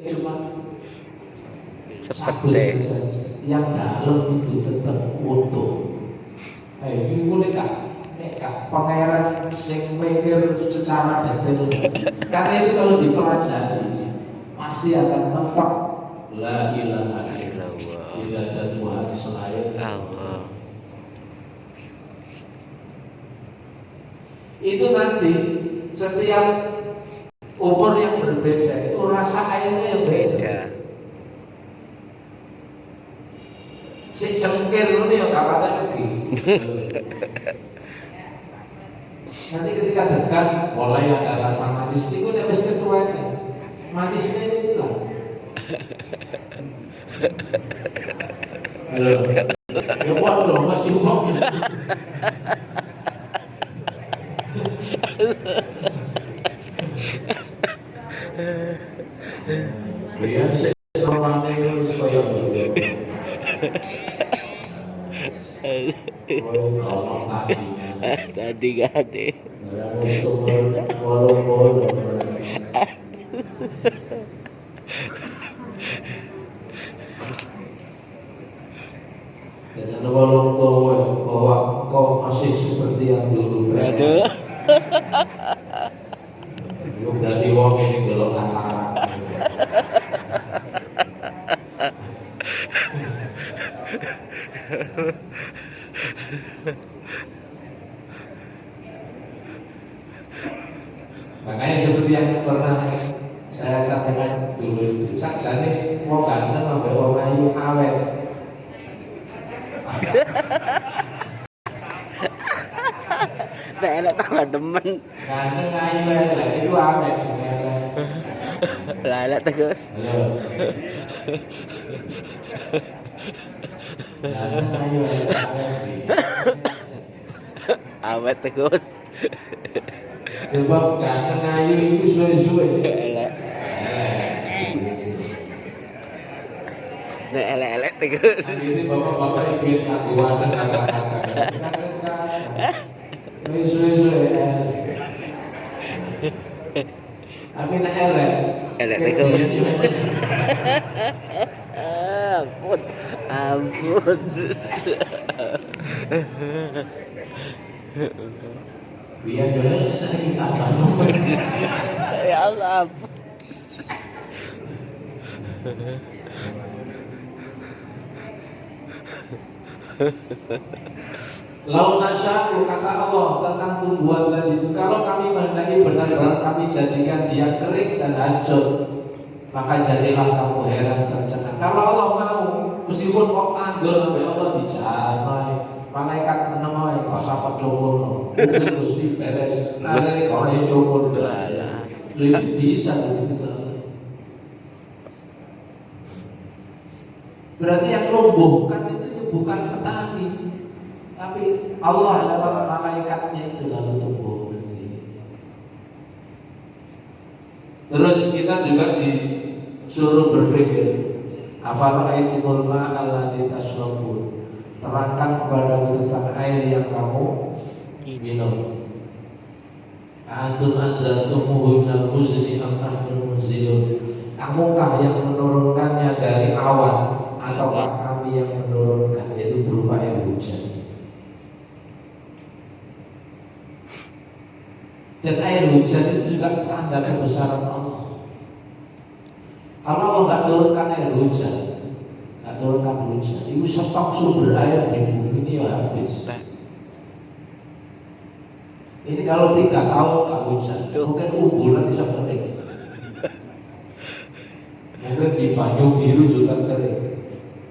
cuma seperti saja. Yang dalam itu tetap utuh. Ini boleh kak pangeran sing mikir secara detail. Karena itu kalau dipelajari pasti akan nampak la ilaha illallah, tidak ada Tuhan selain Allah. Itu nanti setiap umur yang berbeda itu rasa airnya yang beda. Si cengkir ini yang kapan lagi. Nanti ketika dekat mulai ada rasa manis. Itu udah mesti ketuanya. Manisnya itu hilang. Halo. Ya waduh masih ngomong. Iya, saya orangnya itu supaya tadi gak ada. Dan walau bahwa kau masih seperti yang dulu. Aduh. Itu berarti wong ini belum katarak. Makanya seperti yang pernah saya sampaikan dulu itu, sakjane wong ganteng sampai wong ayu awet. Nek elek tambah demen. Ganteng ayu elek itu awet sih. Lah elek terus. Halo. Ganteng ayu elek Awet terus. Sebab ganteng ayu itu suwe-suwe. Elek. Nek elek terus. Ini bapak-bapak ingin kaguan dan kakak-kakak. Suwe-suwe. Tapi nek elek. Elek terus. Ampun. Biar dia saya kita bangun. Ya Allah. Lau nasya'u kata Allah tentang tumbuhan tadi itu, kalau kami menghendaki benar-benar kami jadikan dia kering dan hancur, maka jadilah kamu heran tercengang. Kalau Allah mau, meskipun kok tandul sampai Allah dijamai, malaikat menemui kok sampai cukur, mungkin mesti beres. Nanti kalau yang cukur bisa begitu. Berarti yang lumbuhkan itu bukan petani, tapi Allah adalah malaikatnya itu lalu tumbuh. Terus kita juga disuruh berpikir, afara'aitumul ma'a alladzi tashrabun, terangkan kepadamu tentang air yang kamu minum. Antum anzaltumuhu minal muzni am nahnul munzilun, kamukah yang menurunkannya dari awan ataukah kami yang menurunkan, yaitu berupa air hujan. Dan air hujan itu juga tanda kebesaran Allah. Kalau Allah tak turunkan air hujan, itu stok sumber air di bumi ini ya habis. Ini kalau 3 tahun tak hujan, mungkin umbulan bisa kering. Mungkin di Banyu Biru juga kering.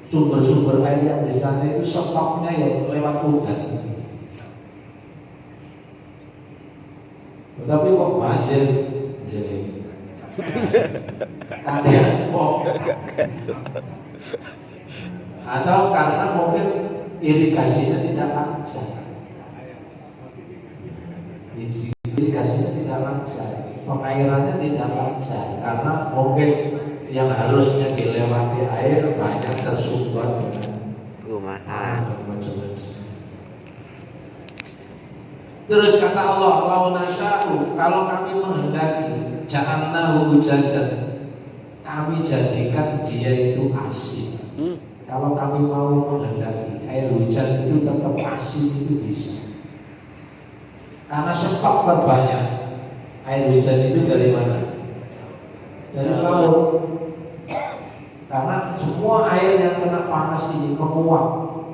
Sumber-sumber air yang di sana itu stoknya yang lewat hujan. Tetapi kok banjir jadi kaget atau karena mungkin irigasinya tidak lancar, pengairannya tidak lancar karena mungkin yang harusnya dilewati air banyak tersumbat dengan rumahan. Terus kata Allah, lau nasya'u, kalau kami menghendaki, ja'alnahu jajan, kami jadikan dia itu asin. Kalau kami mau menghendaki air hujan itu tetap asin itu bisa. Karena stok terbanyak air hujan itu dari mana? Dari laut. Karena semua air yang kena panas ini menguap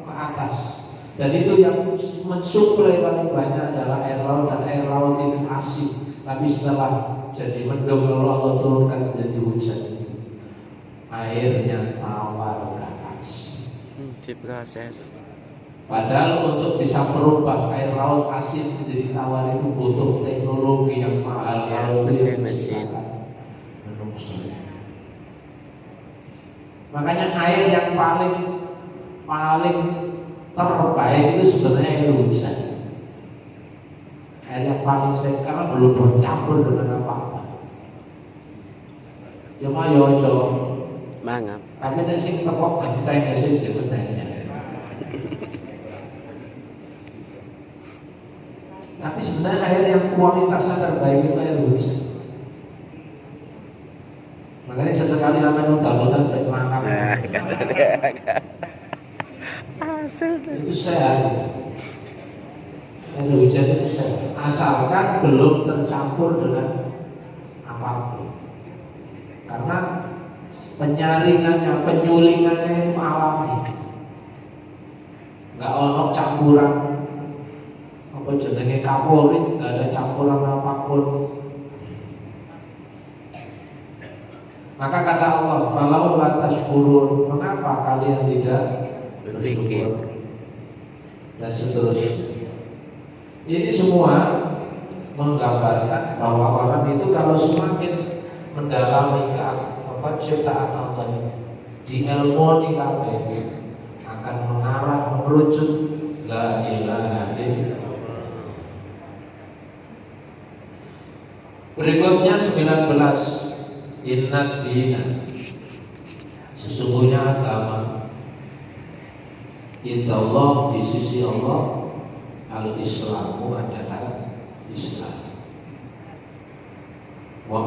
ke atas. Dan itu yang mensuplai paling banyak adalah air laut, dan air laut itu asin. Tapi setelah jadi mendung lalu Allah turunkan menjadi hujan itu, airnya tawar ke atas. Diproses. Padahal untuk bisa merubah air laut asin menjadi tawar itu butuh teknologi yang mahal. Kalau mesin. Makanya air yang paling terbaik itu sebenarnya air hujan. Air yang paling sehat karena belum bercampur dengan apa-apa. Cuma yojo Mangap. tapi nek sing teko genteng sing sebenarnya. Tapi sebenarnya air yang kualitasnya terbaik itu air hujan. Makanya sesekali namanya undang-undang baik makan. Itu sehat. Air hujan itu sehat. Asalkan belum tercampur dengan apapun. Karena penyaringannya, penyulingannya itu alami. Nggak ono campuran. Apa jenenge kaporit, nggak ada campuran apapun. Maka kata Allah, "Falau la tashkurun." Mengapa kalian tidak bersyukur? Dan seterusnya. Ini semua menggambarkan bahwa orang itu kalau semakin mendalami ciptaan Allah ini, diilmoni kabeh, akan mengarah merujuk la ilaha illallah. Berikutnya 19. Inna dina, sesungguhnya agama indallah, di sisi Allah, al-islamu adalah Islam. Wa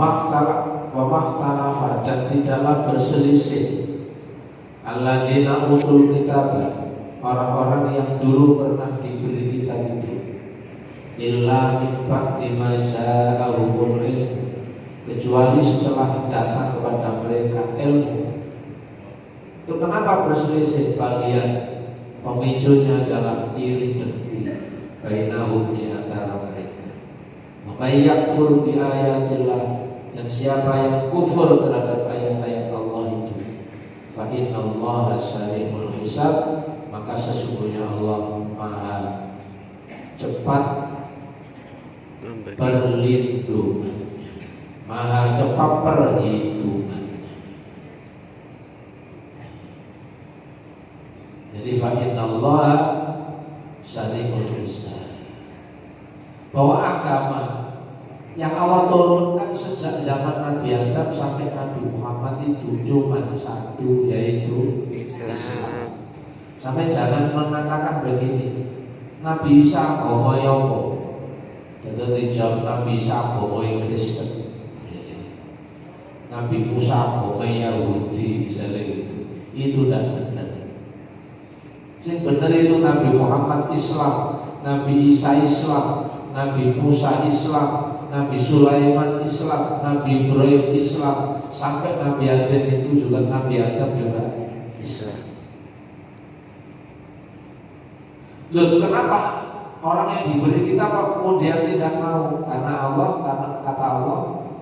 makhtalafa, dan tidaklah berselisih alladzina utul kitab, orang-orang yang dulu pernah diberi kitab itu, illa min ba'di ma ja'ahumul ilm, kecuali setelah datang kepada mereka ilmu. Itu kenapa berselisih? Bagian pemicunya adalah iri dengki bainahum, di antara mereka. Maka yakfur bi ayatillah, dan siapa yang kufur terhadap ayat-ayat Allah itu, fa innallaha sari'ul hisab, maka sesungguhnya Allah Maha cepat perlindungan, Maha cepat perhitungan. Jadi fa innallaha sari'ul hisab, bahwa agama yang Allah turunkan sejak zaman Nabi Adam sampai Nabi Muhammad itu cuma satu, yaitu Islam. Sampai jangan mengatakan begini, Nabi Isa agama apa? Jadi dijawab Nabi Isa agama Kristen, Nabi Musa agama Yahudi, misalnya gitu. Itu tidak benar. Yang benar itu Nabi Muhammad Islam, Nabi Isa Islam, Nabi Musa Islam, Nabi Sulaiman Islam, Nabi Ibrahim Islam, sampai Nabi Adam itu juga, Nabi Adam juga Islam. Loh, kenapa orang yang diberi kitab kok kemudian tidak mau? Karena kata Allah,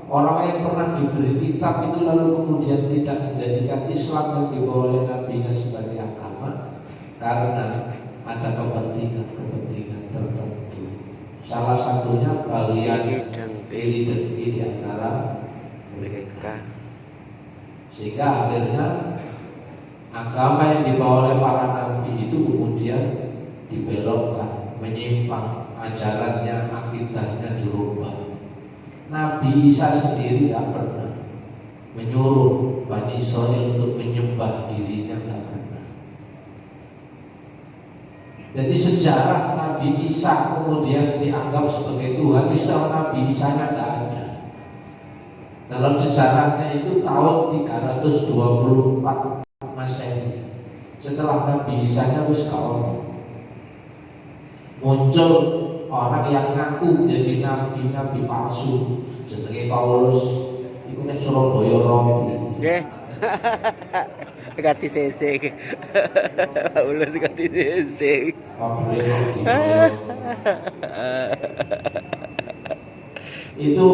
orang yang pernah diberi kitab itu lalu kemudian tidak menjadikan Islam yang dibawa oleh Nabi-Nya sebagai agama, karena ada kepentingan tertentu. Salah satunya bagian iri dengki di antara mereka. Sehingga akhirnya agama yang dibawa oleh para nabi itu kemudian dibelokkan, menyimpang, ajarannya, akidahnya dirubah. Nabi Isa sendiri tidak pernah menyuruh Bani Israil untuk menyembah dirinya, tidak pernah. Jadi sejarah Nabi Isa kemudian dianggap sebagai Tuhan, istilah Nabi Isa tidak ada. Dalam sejarahnya itu tahun 324 Masehi. Setelah Nabi Isa-nya wis muncul orang yang ngaku jadi nabi palsu jenenge Paulus. Iku nek Surabaya rompi. Nggih. Ganti sesek. Ulus ganti sesek. Itu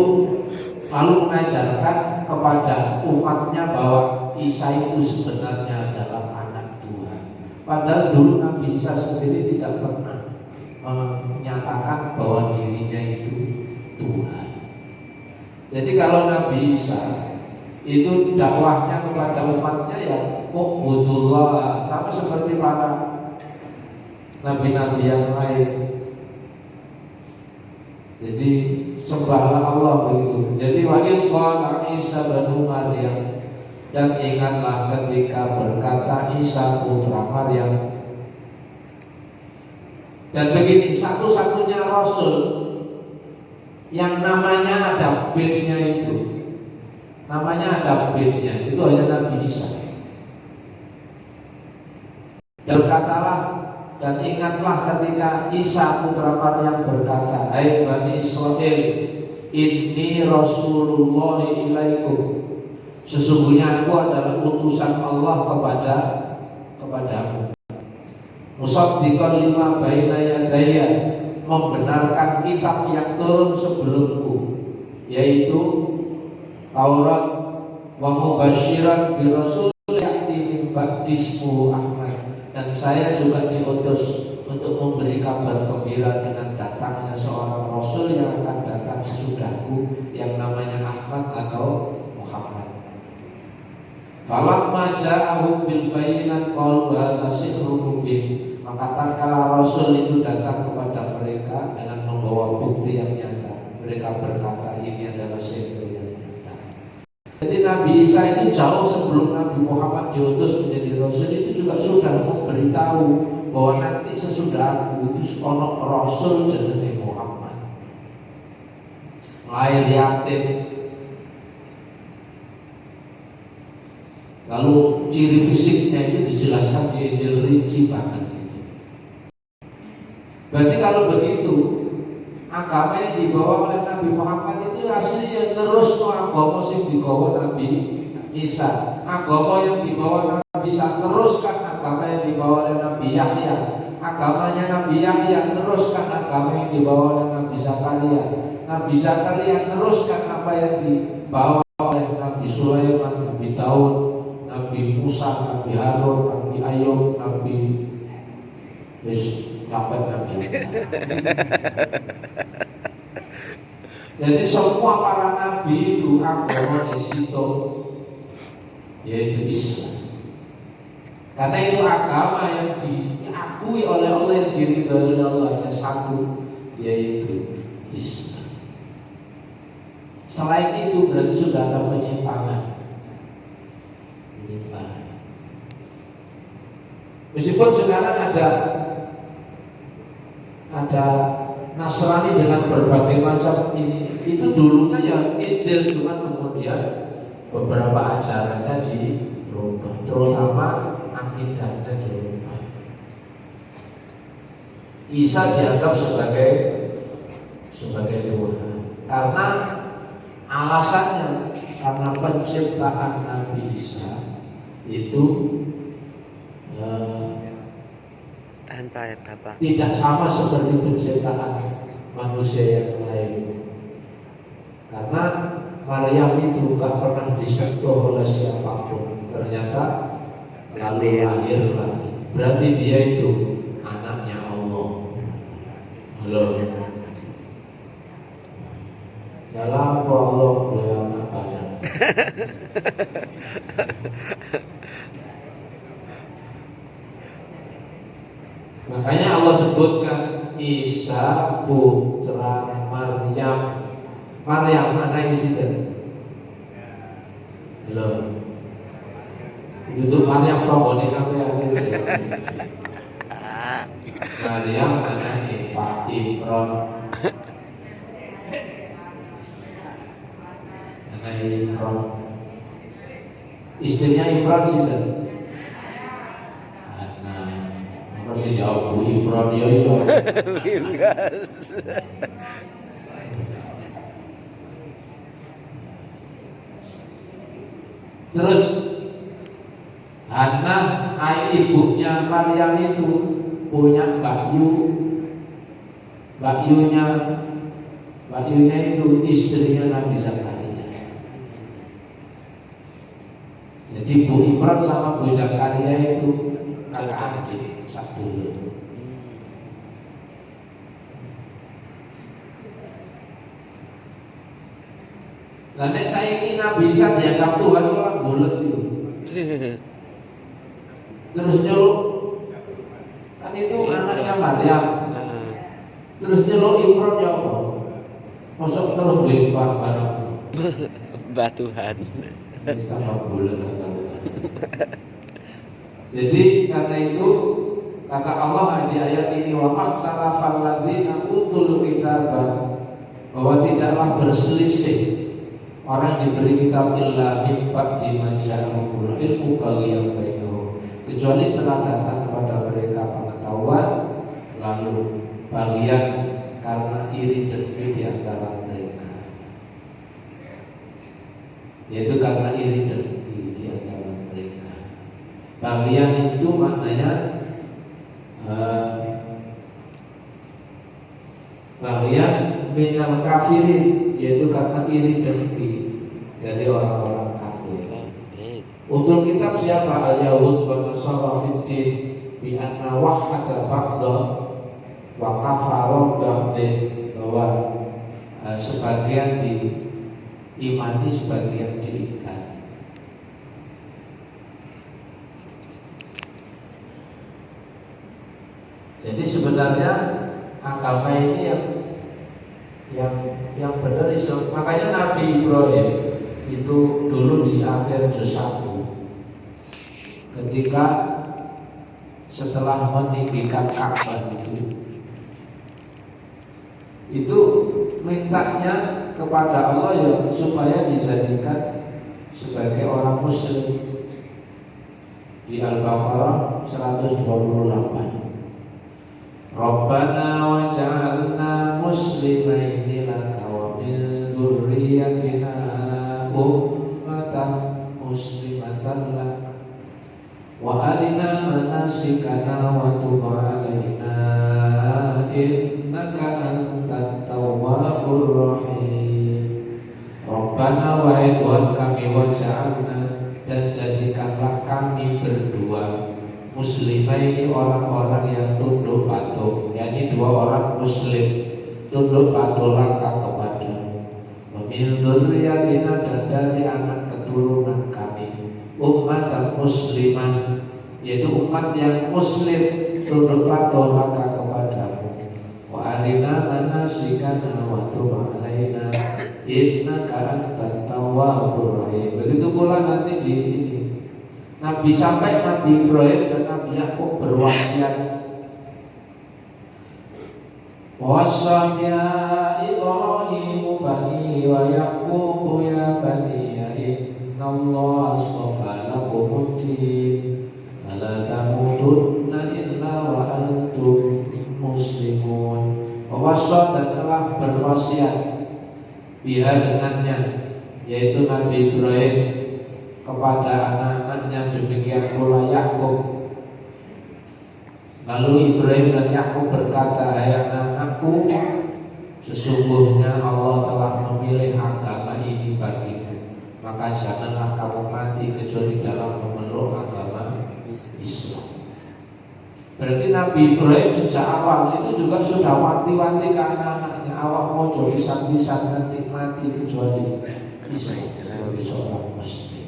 lalu mengajarkan kepada umatnya bahwa Isa itu sebenarnya adalah anak Tuhan. Padahal dulu Nabi Isa sendiri tidak pernah menyatakan bahwa dirinya itu Tuhan. Jadi kalau Nabi Isa itu dakwahnya kepada umatnya ya Mu'budullah, sama seperti para nabi-nabi yang lain. Jadi sembahlah Allah begitu. Jadi wa in qala Isa bin Maryam, dan ingatlah ketika berkata Isa putra Maryam. Dan begini, satu-satunya Rasul yang namanya ada bin-nya itu, namanya ada bin-nya, itu hanya Nabi Isa. Berkatalah dan ingatlah ketika Isa putra Maryam berkata, hai Bani Israel, inni Rasulullah ilaikum, sesungguhnya aku adalah utusan Allah kepadamu. Musaddiqan lima baina yadayya, membenarkan kitab yang turun sebelumku, yaitu Taurat, wa mubasyiran bi rasul ya'ti min ba'di ismuhu Ahmad, dan saya juga diutus untuk memberi kabar gembira dengan datangnya seorang rasul yang akan datang sesudahku yang namanya Ahmad atau Muhammad. Falamma ja'ahum bil bayyinat qalu hadza sihrun mubin, maka tatkala Rasul itu datang kepada mereka dengan membawa bukti yang nyata, mereka berkata ini adalah sihir yang nyata. Jadi Nabi Isa itu jauh sebelum Nabi Muhammad diutus menjadi Rasul itu juga sudah memberitahu bahwa nanti sesudah aku itu ono Rasul jenenge Muhammad, lahir yatim. Lalu ciri fisiknya itu dijelaskan di Injil rinci banget. Berarti kalau begitu, agama yang dibawa oleh Nabi Muhammad itu aslinya terus agama yang dibawa Nabi Isa. Agama yang dibawa Nabi Isa teruskan agama yang dibawa oleh Nabi Yahya. Agamanya Nabi Yahya teruskan agama yang dibawa oleh Nabi Zakaria. Nabi Zakaria teruskan apa yang dibawa oleh Nabi Sulaiman, Nabi Daud, Nabi Musa, Nabi Harun, Nabi Ayub, Nabi Nabi. Jadi semua para nabi itu agama itu yaitu Islam. Karena itu agama yang diakui oleh Allah, yang diridhoi oleh Allah, hanya satu, yaitu Islam. Selain itu berarti sudah ada penyimpangan. Meskipun sekarang ada Nasrani dengan berbagai macam ini, itu dulunya yang Injil, cuma kemudian beberapa ajarannya dirubah, terutama akidahnya dirubah. Isa dianggap sebagai Tuhan karena alasannya, karena penciptaan Nabi Isa itu tanpa apa? Tidak sama seperti penciptaan manusia yang lain. Karena Maryam itu gak pernah disentuh oleh siapapun, ternyata lalu lahir lagi. Berarti dia itu anaknya Allah. Halo. Dalam Allah beliau banyak. Makanya Allah sebutkan Isa putra Maryam. Maryam mana isi itu? Halo. Itu Maryam tombone sampai akhir. Maryam anaknya Pak Imron. Anaknya Imran. Istrinya Imran sih kan. Nah, harus dijawab Bu Imran ya ya. Terus Hana ibunya Maryam itu punya Mbak Yu. Mbak Yunya itu istrinya Nabi Zakaria. Jadi Bu Imran sama Bu Zakaria itu kakak adik satu. Nah, nek saya ini Nabi Isa dianggap Tuhan malah bulet itu. Terus nyeluk, kan itu anaknya Maryam. Terus nyeluk Imran ya Allah. Masuk terus belimbah barang. Mbah Tuhan. Jadi karena itu kata Allah di ayat ini wa makhtalafal ladzina utul kitaba, bahwa tidaklah berselisih orang diberi kitab illa min ba'di ma ja'ahumul ilmu baghyan bainahum, kecuali setelah datang kepada mereka pengetahuan lalu bagian karena iri dengki di antara mereka, yaitu karena iri dengki di antara mereka. Bagian itu maknanya bagian minal kafirin, yaitu karena iri dengki dari orang-orang kafir. Untuk kitab siapa? Al-Yahud wa Nasara fiddin bi anna wahhada ba'da wa kafara ba'din, bahwa sebagian diimani, sebagian diingkari. Jadi sebenarnya agama ini yang benar Islam. Makanya Nabi Ibrahim itu dulu di akhir juz 1 ketika setelah meninggikan Ka'bah itu mintanya kepada Allah ya supaya dijadikan sebagai orang muslim. Di Al-Baqarah 128. Rabbana waj'alna muslimaini laka wa min dzurriyyatina ummatan muslimatan lak wa arina manasikana wa tub 'alaina innaka antat tawwabur rahim. Rabbana wahai Tuhan kami, waj'alna dan jadikanlah kami berdua muslimaini orang-orang yang tunduk patuh, yakni dua orang muslim tunduk patuh laka kepada min dzurriyyatina, dan dari anak keturunan kami ummatan muslimah, yaitu umat yang muslim tunduk patuh laka kepadamu wa arina manasikana wa tub 'alaina innaka antat tawwabur rahim. Begitu pula nanti di ini Nabi sampai Nabi Ibrahim dan Nabi Yakub berwasiat, wasanya Ibrahim bani wa Yakub ya bani innallaha astafa lakumuddin fala tamutunna illa wa antum muslimun. Wasat dan telah berwasiat biha dengannya, yaitu Nabi Ibrahim kepada anak-anaknya, demikian pula Yakub. Lalu Ibrahim dan Yakub berkata, hai anak-anakku, sesungguhnya Allah telah memilih agama ini bagimu, maka janganlah kamu mati kecuali dalam memeluk agama Islam. Berarti Nabi Ibrahim sejak awal itu juga sudah wanti-wanti ke anak-anaknya, awak mau bisa nanti mati kecuali Islam sebagai seorang muslim.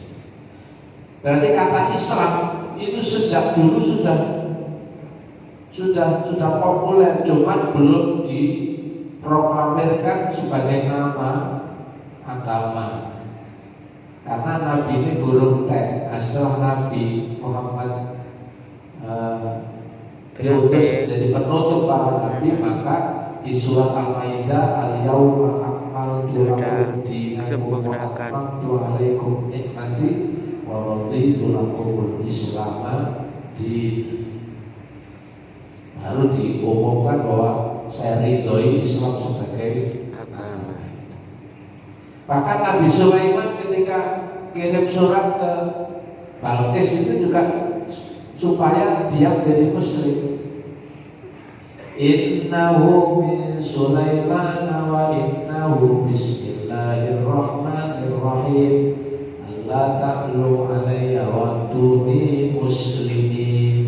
Berarti kata Islam itu sejak dulu sudah populer, cuman belum diproklamirkan sebagai nama agama. Karena Nabi ini gurung teh. Setelah Nabi Muhammad diutus jadi penutup para nabi, maka di surat Al-Maidah al-yawma sudah disempurnakan. Assalamualaikum nikmati wa raditu lakumul Islam di baru diumumkan bahwa saya ridhoi Islam sebagai Agama. Bahkan Nabi Sulaiman ketika kirim surat ke Balkis itu juga supaya dia menjadi muslim. Innahu min Sulaiman wa innahu bismillahirrahmanirrahim. Allah ta'lu alayya wa tuni muslimin.